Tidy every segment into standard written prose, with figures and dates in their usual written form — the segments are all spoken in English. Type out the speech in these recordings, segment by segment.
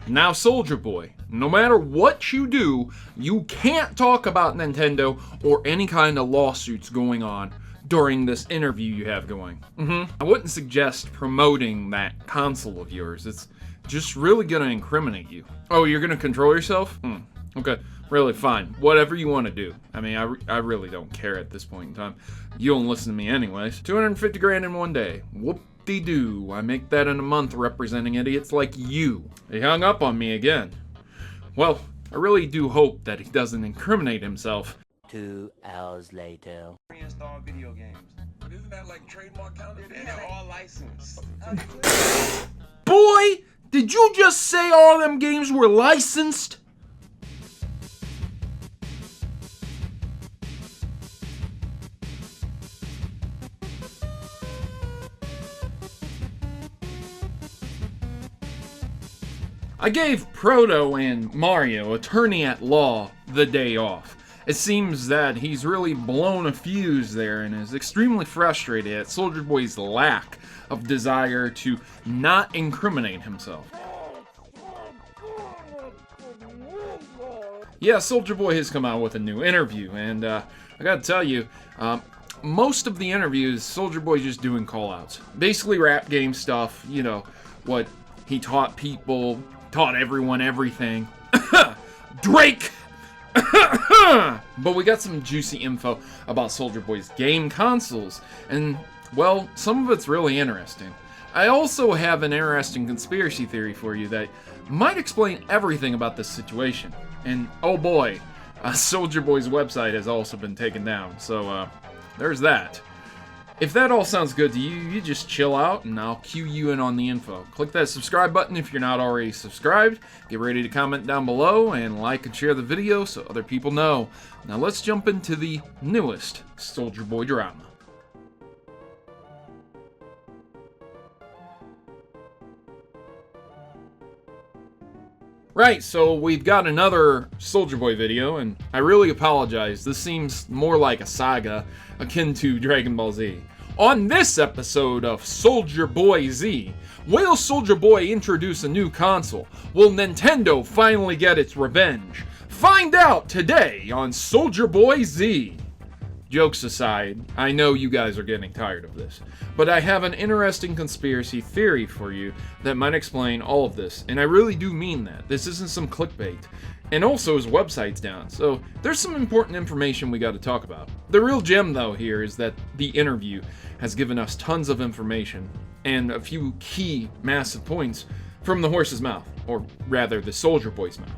Now, Soulja Boy, no matter what you do, you can't talk about Nintendo or any kind of lawsuits going on during this interview you have going. I wouldn't suggest promoting that console of yours. It's just really gonna incriminate you. Oh, you're gonna control yourself? Okay, really, fine. Whatever you want to do. I mean, I really don't care at this point in time. You don't listen to me anyways. 250 grand in one day. Whoop-de-doo. I make that in a month representing idiots like you. He hung up on me again. Well, I really do hope that he doesn't incriminate himself. 2 hours later. Install video games. But isn't that like trademark counterfeit? And they're all licensed. Boy, did you just say all them games were licensed? I gave Proto and Mario, attorney at law, the day off. It seems that he's really blown a fuse there and is extremely frustrated at Soulja Boy's lack of desire to not incriminate himself. Yeah, Soulja Boy has come out with a new interview, and I gotta tell you, most of the interviews, Soulja Boy just doing call-outs. Basically rap game stuff, you know, what he taught people, taught everyone everything. Drake! But we got some juicy info about Soulja Boy's game consoles, and, well, some of it's really interesting. I also have an interesting conspiracy theory for you that might explain everything about this situation. And, oh boy, Soulja Boy's website has also been taken down, so, there's that. If that all sounds good to you, you just chill out and I'll cue you in on the info. Click that subscribe button if you're not already subscribed. Get ready to comment down below and like and share the video so other people know. Now let's jump into the newest Soulja Boy drama. Right, so we've got another Soulja Boy video, and I really apologize. This seems more like a saga akin to Dragon Ball Z. On this episode of Soulja Boy Z, will Soulja Boy introduce a new console? Will Nintendo finally get its revenge? Find out today on Soulja Boy Z. Jokes aside, I know you guys are getting tired of this, but I have an interesting conspiracy theory for you that might explain all of this, and I really do mean that. This isn't some clickbait. And also his website's down, so there's some important information we got to talk about. The real gem though here is that the interview has given us tons of information and a few key massive points from the horse's mouth, or rather the Soulja Boy's mouth.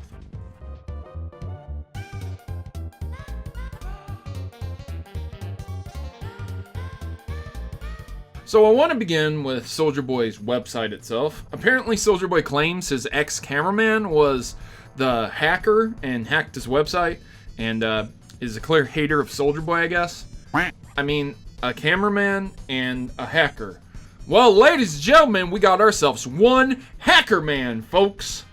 So I want to begin with Soulja Boy's website itself. Apparently Soulja Boy claims his ex-cameraman was the hacker and hacked his website and is a clear hater of Soulja Boy, I guess. I mean, a cameraman and a hacker. Well, ladies and gentlemen, we got ourselves one hacker man, folks.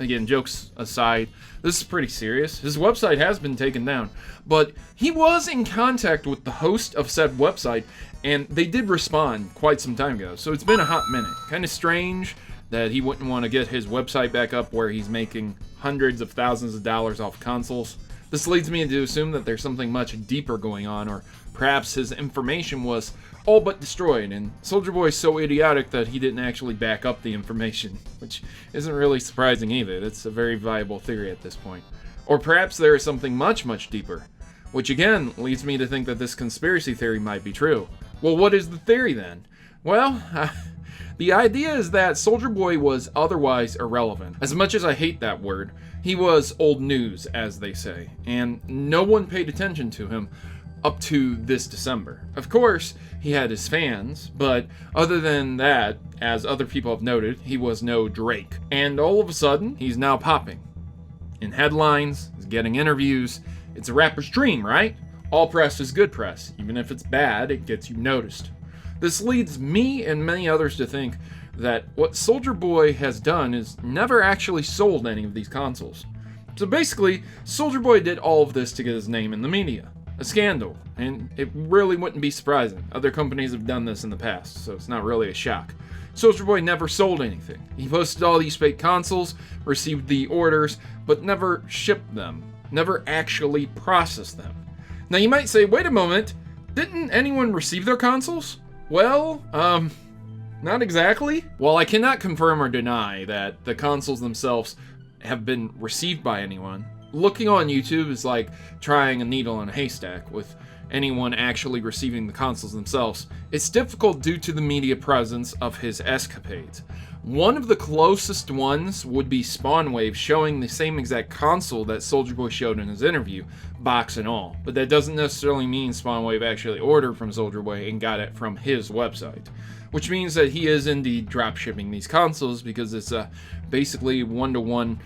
Again, jokes aside, this is pretty serious. His website has been taken down, but he was in contact with the host of said website, and they did respond quite some time ago, so it's been a hot minute. Kind of strange that he wouldn't want to get his website back up where he's making hundreds of thousands of dollars off consoles. This leads me to assume that there's something much deeper going on, or perhaps his information was all but destroyed, and Soulja Boy is so idiotic that he didn't actually back up the information, which isn't really surprising either. That's a very viable theory at this point. Or perhaps there is something much, much deeper, which again leads me to think that this conspiracy theory might be true. Well, what is the theory then? Well, the idea is that Soulja Boy was otherwise irrelevant. As much as I hate that word, he was old news, as they say, and no one paid attention to him up to this December. Of course, he had his fans, but other than that, as other people have noted, he was no Drake. And all of a sudden, he's now popping. In headlines, he's getting interviews. It's a rapper's dream, right? All press is good press. Even if it's bad, it gets you noticed. This leads me and many others to think that what Soulja Boy has done is never actually sold any of these consoles. So basically, Soulja Boy did all of this to get his name in the media. A scandal, and it really wouldn't be surprising. Other companies have done this in the past, so it's not really a shock. Soulja Boy never sold anything. He posted all these fake consoles, received the orders, but never shipped them, never actually processed them. Now you might say, wait a moment, didn't anyone receive their consoles? Well, not exactly. While I cannot confirm or deny that the consoles themselves have been received by anyone, looking on YouTube is like trying a needle in a haystack with anyone actually receiving the consoles themselves. It's difficult due to the media presence of his escapades. One of the closest ones would be Spawnwave showing the same exact console that Soulja Boy showed in his interview, box and all. But that doesn't necessarily mean Spawnwave actually ordered from Soulja Boy and got it from his website. Which means that he is indeed dropshipping these consoles because it's a basically one-to-one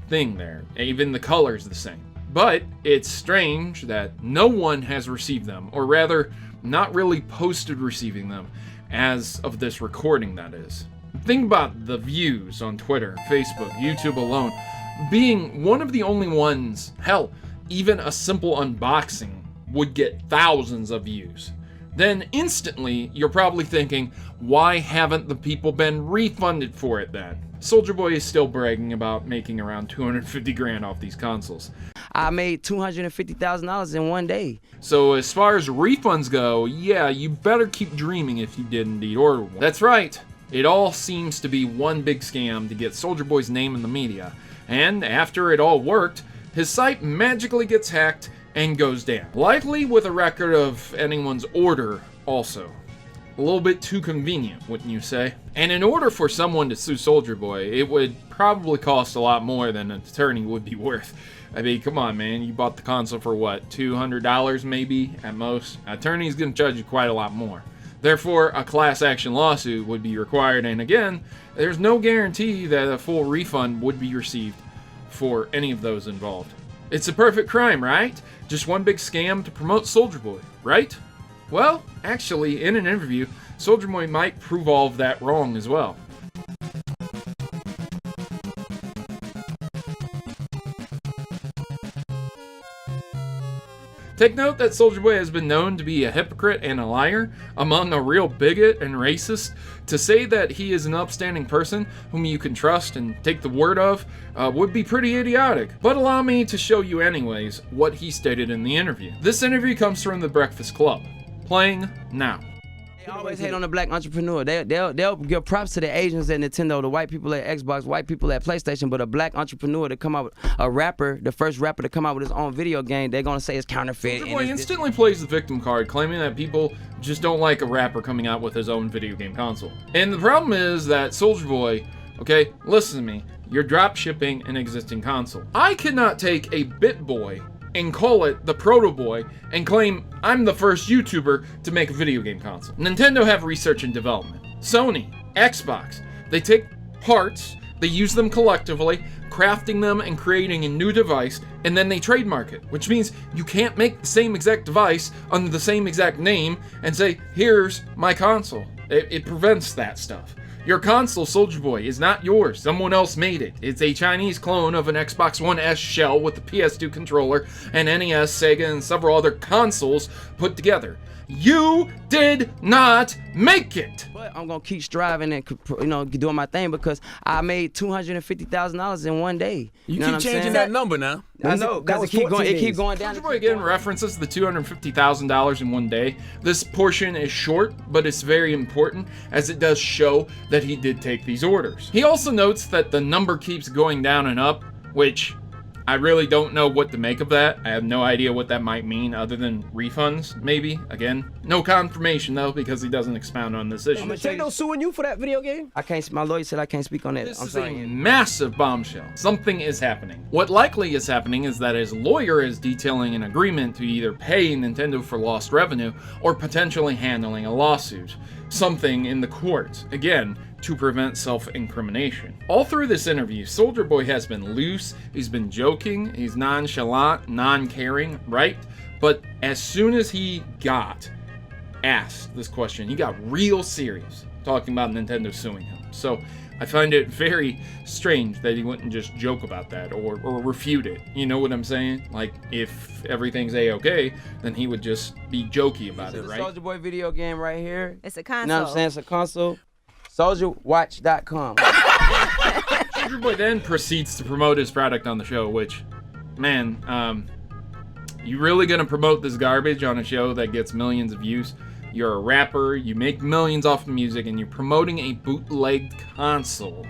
thing there. Even the color's the same. But it's strange that no one has received them, or rather, not really posted receiving them, as of this recording, that is. Think about the views on Twitter, Facebook, YouTube alone, being one of the only ones, hell, even a simple unboxing would get thousands of views. Then instantly, you're probably thinking, why haven't the people been refunded for it then? Soulja Boy is still bragging about making around 250 grand off these consoles. I made $250,000 in one day. So as far as refunds go, yeah, you better keep dreaming if you did indeed order one. That's right. It all seems to be one big scam to get Soulja Boy's name in the media. And after it all worked, his site magically gets hacked and goes down. Likely with a record of anyone's order also. A little bit too convenient, wouldn't you say? And in order for someone to sue Soulja Boy, it would probably cost a lot more than an attorney would be worth. I mean, come on, man. You bought the console for what, $200 maybe at most? An attorney's gonna charge you quite a lot more. Therefore, a class action lawsuit would be required, and again, there's no guarantee that a full refund would be received for any of those involved. It's a perfect crime, right? Just one big scam to promote Soulja Boy, right? Well, actually, in an interview, Soulja Boy might prove all of that wrong as well. Take note that Soulja Boy has been known to be a hypocrite and a liar, among a real bigot and racist. To say that he is an upstanding person whom you can trust and take the word of would be pretty idiotic. But allow me to show you anyways what he stated in the interview. This interview comes from The Breakfast Club. Playing now. They always hate on the black entrepreneur. They'll give props to the Asians at Nintendo, the white people at Xbox, white people at PlayStation, but a black entrepreneur to come out with a rapper, the first rapper to come out with his own video game, they're gonna say it's counterfeit. Soulja Boy instantly plays the victim card, claiming that people just don't like a rapper coming out with his own video game console. And the problem is that Soulja Boy, okay, listen to me, you're drop shipping an existing console. I cannot take a BitBoy and call it the Proto Boy and claim I'm the first YouTuber to make a video game console. Nintendo have research and development. Sony, Xbox, they take parts, they use them collectively, crafting them and creating a new device, and then they trademark it, which means you can't make the same exact device under the same exact name and say, here's my console. It prevents that stuff. Your console, Soulja Boy, is not yours. Someone else made it. It's a Chinese clone of an Xbox One S shell with the PS2 controller and NES, Sega, and several other consoles put together. You did not make it! But I'm gonna keep striving and, you know, doing my thing because I made $250,000 in one day. You keep changing that number now. I know, because it keep going down. Soulja Boy again references the $250,000 in one day. This portion is short, but it's very important as it does show that he did take these orders. He also notes that the number keeps going down and up, which I really don't know what to make of that. I have no idea what that might mean other than refunds, maybe. Again, no confirmation though, because he doesn't expound on this issue. Nintendo suing you for that video game? I can't. My lawyer said I can't speak on that. This is a massive bombshell. Something is happening. What likely is happening is that his lawyer is detailing an agreement to either pay Nintendo for lost revenue or potentially handling a lawsuit. Something in the courts. Again, to prevent self-incrimination. All through this interview, Soulja Boy has been loose, he's been joking, he's nonchalant, non-caring, right? But as soon as he got asked this question, he got real serious, talking about Nintendo suing him. So I find it very strange that he wouldn't just joke about that or refute it. You know what I'm saying? Like, if everything's A-okay, then he would just be jokey about it, right? Soulja Boy video game right here. It's a console. You know what I'm saying? It's a console. SouljaWatch.com. Soulja Boy then proceeds to promote his product on the show, which, man, you really gonna promote this garbage on a show that gets millions of views? You're a rapper, you make millions off of music, and you're promoting a bootlegged console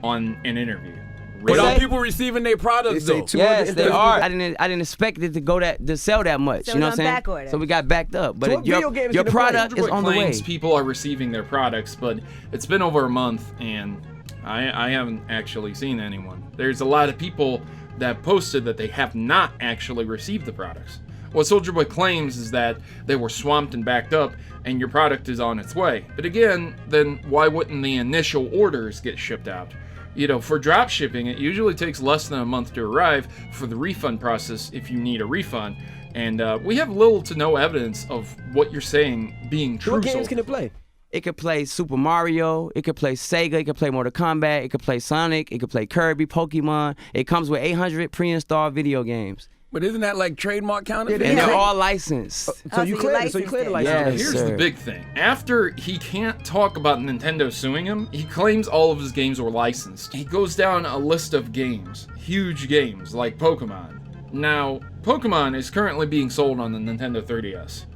on an interview. But Really? are people receiving their products though? Yes, they are. I didn't expect it to sell that much. So You know it's what I'm on saying? back order. So we got backed up. So But what video games your you gonna play? product is Soulja Boy on the way. claims people are receiving their products, but it's been over a month, and I haven't actually seen anyone. There's a lot of people that posted that they have not actually received the products. What Soulja Boy claims is that they were swamped and backed up, and your product is on its way. But again, then why wouldn't the initial orders get shipped out? You know, for drop shipping, it usually takes less than a month to arrive for the refund process if you need a refund. And we have little to no evidence of what you're saying being true. What games Soulja. can it play? It could play Super Mario, it could play Sega, it could play Mortal Kombat, it could play Sonic, it could play Kirby, Pokemon. It comes with 800 pre-installed video games. But isn't that like trademark counterfeit? And Yeah. they're all licensed. So you cleared the licensed it. license. Yes. Here's sir. the big thing. After he can't talk about Nintendo suing him, he claims all of his games were licensed. He goes down a list of games, huge games like Pokemon. Now, Pokemon is currently being sold on the Nintendo 3DS.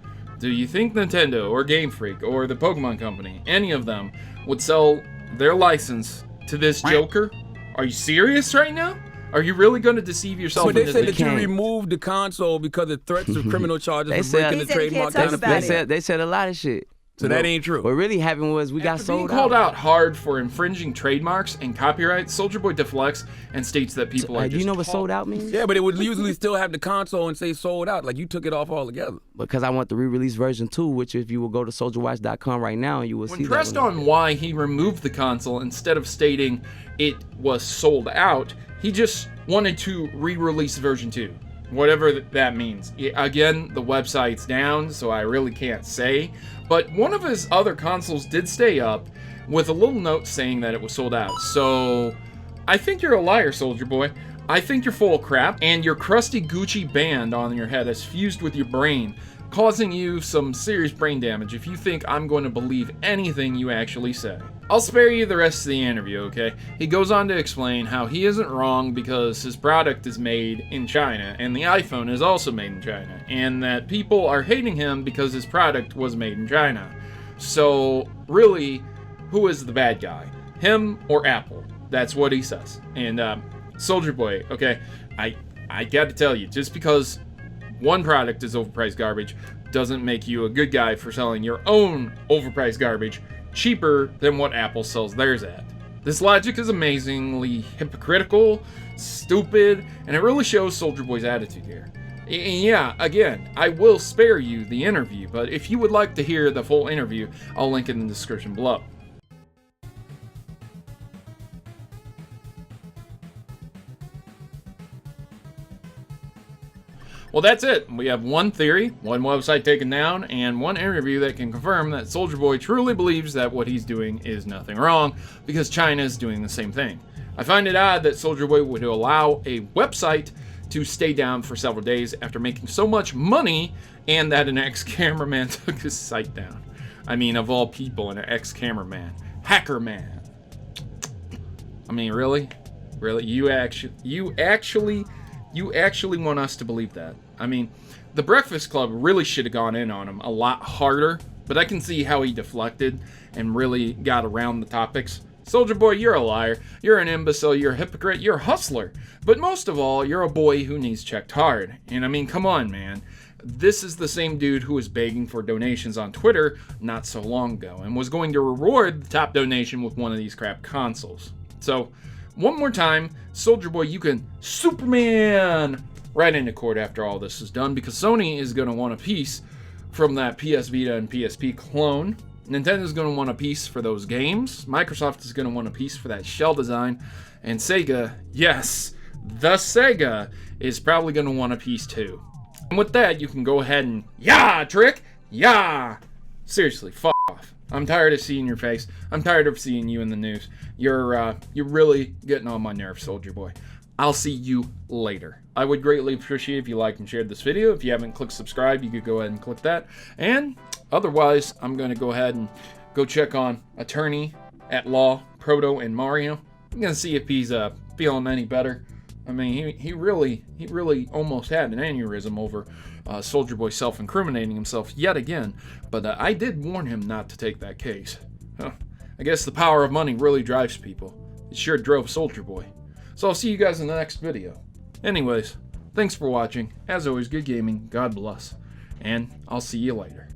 Do you think Nintendo or Game Freak or the Pokemon Company, any of them, would sell their license to this joker? Are you serious right now? Are you really going to deceive yourself? But they into said this? that you can't. removed the console because of threats of criminal charges They for said- breaking He the said he trademark can't talk about counterfeit. it. They said a lot of shit. So that ain't true. What really happened was we got After being sold called out. out hard for infringing trademarks and copyright, Soulja Boy deflects and states that people are Do just you know what sold out means? Yeah, but it would usually still have the console and say sold out. Like you took it off altogether. Because I want the re-release version 2, which if you will go to SouljaWatch.com right now, you will see When that. pressed on why he removed the console instead of stating it was sold out, he just wanted to re-release version 2. Whatever that means. Again, the website's down, so I really can't say. But one of his other consoles did stay up with a little note saying that it was sold out. So I think you're a liar, Soulja Boy. I think you're full of crap, and your crusty Gucci band on your head is fused with your brain, causing you some serious brain damage if you think I'm going to believe anything you actually say. I'll spare you the rest of the interview, okay? He goes on to explain how he isn't wrong because his product is made in China and the iPhone is also made in China, and that people are hating him because his product was made in China. So, really, who is the bad guy? Him or Apple? That's what he says. And Soulja Boy, okay, I got to tell you, just because one product is overpriced garbage doesn't make you a good guy for selling your own overpriced garbage cheaper than what Apple sells theirs at. This logic is amazingly hypocritical, stupid, and it really shows Soulja Boy's attitude here. And yeah, again, I will spare you the interview, but if you would like to hear the full interview, I'll link it in the description below. Well, that's it. We have one theory, one website taken down, and one interview that can confirm that Soulja Boy truly believes that what he's doing is nothing wrong, because China is doing the same thing. I find it odd that Soulja Boy would allow a website to stay down for several days after making so much money, and that an ex-cameraman took his site down. I mean, of all people, an ex-cameraman. Hacker man. I mean, really? Really? You actually want us to believe that? I mean, the Breakfast Club really should have gone in on him a lot harder, but I can see how he deflected and really got around the topics. Soulja Boy, you're a liar, you're an imbecile, you're a hypocrite, you're a hustler, but most of all, you're a boy who needs checked hard. And I mean, come on, man. This is the same dude who was begging for donations on Twitter not so long ago and was going to reward the top donation with one of these crap consoles. So, one more time, Soulja Boy, you can Superman right into court after all this is done, because Sony is going to want a piece from that PS Vita and PSP clone. Nintendo's going to want a piece for those games. Microsoft is going to want a piece for that shell design. And Sega, yes, the Sega, is probably going to want a piece too. And with that, you can go ahead and, yeah, Trick, yeah. Seriously, fuck off. I'm tired of seeing your face. I'm tired of seeing you in the news. You're really getting on my nerves, Soulja Boy. I'll see you later. I would greatly appreciate if you liked and shared this video. If you haven't clicked subscribe, you could go ahead and click that. And otherwise, I'm going to go ahead and go check on attorney at Law, Proto, and Mario. I'm gonna see if he's feeling any better. I mean, he really almost had an aneurysm over Soulja Boy self-incriminating himself yet again. But I did warn him not to take that case. Huh. I guess the power of money really drives people. It sure drove Soulja Boy. So I'll see you guys in the next video. Anyways, thanks for watching. As always, good gaming. God bless. And I'll see you later.